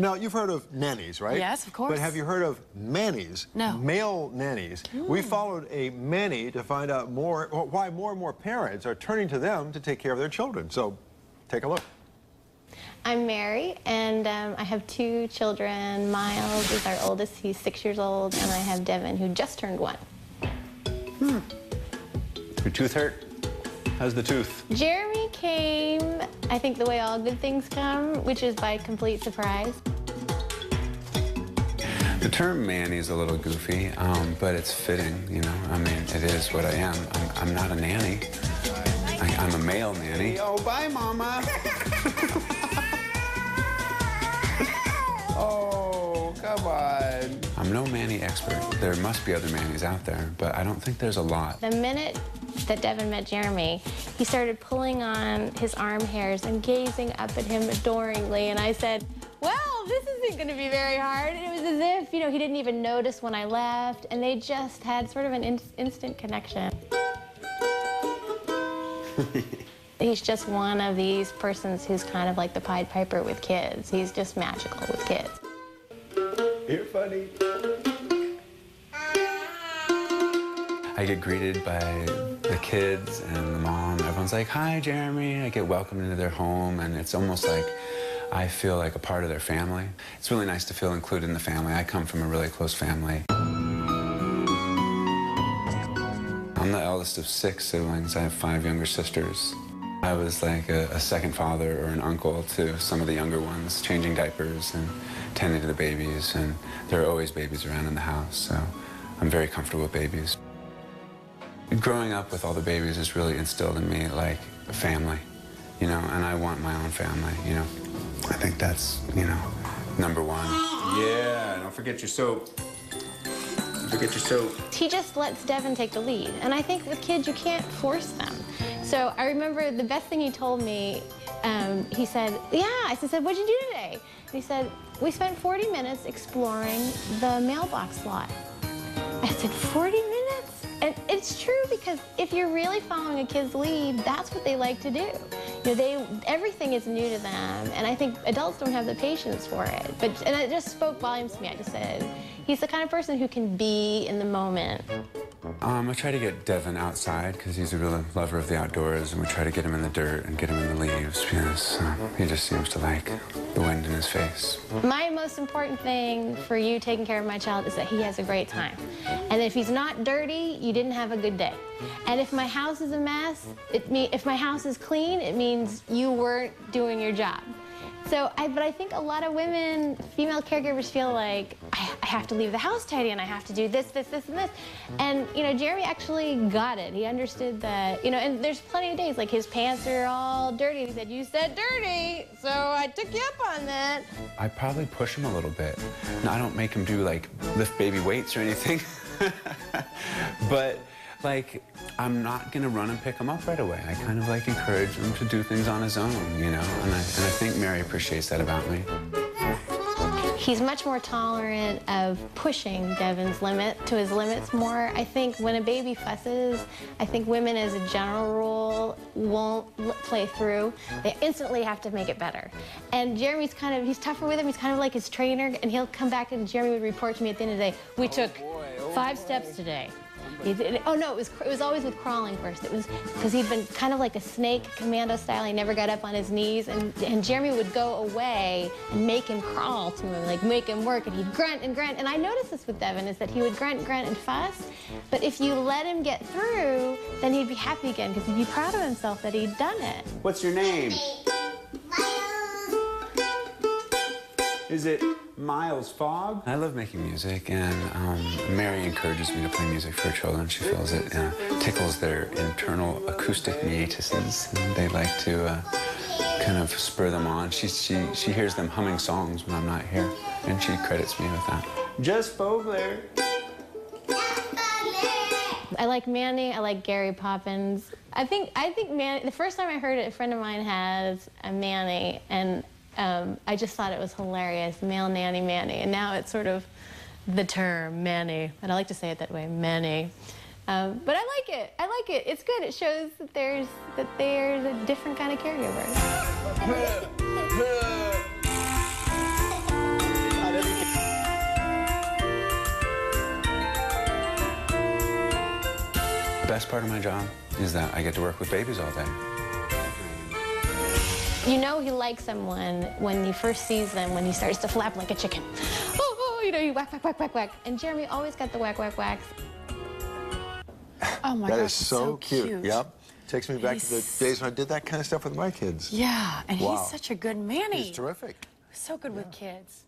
Now, you've heard of nannies, right? Yes, of course. But have you heard of mannies? No. Male nannies. We followed a manny to find out why more and more parents are turning to them to take care of their children. So, take a look. I'm Mary, and I have 2 children. Miles is our oldest, he's 6 years old, and I have Devin, who just turned 1. Your tooth hurt? How's the tooth? Jeremy came, I think the way all good things come, which is by complete surprise. The term manny is a little goofy, but it's fitting, you know? I mean, it is what I am. I'm not a nanny. I'm a male nanny. Oh, bye, Mama. Oh, come on. I'm no manny expert. There must be other mannies out there, but I don't think there's a lot. The minute that Devin met Jeremy, he started pulling on his arm hairs and gazing up at him adoringly, and I said, well, this isn't going to be very hard. And it was as if, you know, he didn't even notice when I left, and they just had sort of an instant connection. He's just one of these persons who's kind of like the Pied Piper with kids. He's just magical with kids. You're funny. I get greeted by the kids and the mom. Everyone's like, hi, Jeremy. I get welcomed into their home, and it's almost like I feel like a part of their family. It's really nice to feel included in the family. I come from a really close family. I'm the eldest of 6 siblings. I have 5 younger sisters. I was like a second father or an uncle to some of the younger ones, changing diapers and tending to the babies, and there are always babies around in the house, so I'm very comfortable with babies. Growing up with all the babies has really instilled in me, like, a family, you know, and I want my own family, you know. I think that's, you know, #1. Yeah, don't forget your soap. Don't forget your soap. He just lets Devin take the lead, and I think with kids, you can't force them. So I remember the best thing he told me, he said, yeah, I said, what'd you do today? And he said, we spent 40 minutes exploring the mailbox lot. I said, 40 minutes? And it's true, because if you're really following a kid's lead, that's what they like to do. You know, everything is new to them, and I think adults don't have the patience for it. And it just spoke volumes to me. I just said, he's the kind of person who can be in the moment. I try to get Devin outside because he's a real lover of the outdoors, and we try to get him in the dirt and get him in the leaves because he just seems to like the wind in his face. My most important thing for you taking care of my child is that he has a great time. And if he's not dirty, you didn't have a good day. And if my house is a mess, if my house is clean, it means you weren't doing your job. So, but I think a lot of women, female caregivers, feel like, I have to leave the house tidy, and I have to do this, this, this, and this. And, you know, Jeremy actually got it. He understood that, you know, and there's plenty of days, like his pants are all dirty. He said, you said dirty, so I took you up on that. I probably push him a little bit. No, I don't make him do, like, lift baby weights or anything. But, like, I'm not gonna run and pick him up right away. I kind of like encourage him to do things on his own, you know? And I think Mary appreciates that about me. He's much more tolerant of pushing Devin's to his limits more. I think when a baby fusses, I think women as a general rule won't play through. They instantly have to make it better. And Jeremy's he's tougher with him. He's kind of like his trainer, and he'll come back and Jeremy would report to me at the end of the day, we took 5 steps today. Oh no, it was always with crawling first. It was because he'd been kind of like a snake, commando style. He never got up on his knees, and Jeremy would go away and make him crawl to him, like make him work, and he'd grunt and grunt. And I noticed this with Devin, is that he would grunt, grunt, and fuss. But if you let him get through, then he'd be happy again because he'd be proud of himself that he'd done it. What's your name? Is it Miles Fogg? I love making music, and Mary encourages me to play music for her children. She feels it tickles their internal acoustic meatises, and they like to kind of spur them on. She hears them humming songs when I'm not here, and she credits me with that. Just Fogler. I like Manny, I like Gary Poppins. I think Manny, the first time I heard it, a friend of mine has a Manny, and I just thought it was hilarious, male nanny Manny, and now it's sort of the term Manny, and I like to say it that way, Manny. But I like it. I like it. It's good. It shows that there's a different kind of caregiver. best part of my job is that I get to work with babies all day. You know he likes someone when he first sees them, when he starts to flap like a chicken. Oh, you know, you whack, whack, whack, whack, whack. And Jeremy always got the whack, whack, whacks. Oh my That gosh, is so cute. Yep. Takes me back to the days when I did that kind of stuff with my kids. Yeah, and Wow. he's such a good Manny. He's terrific. So good with kids.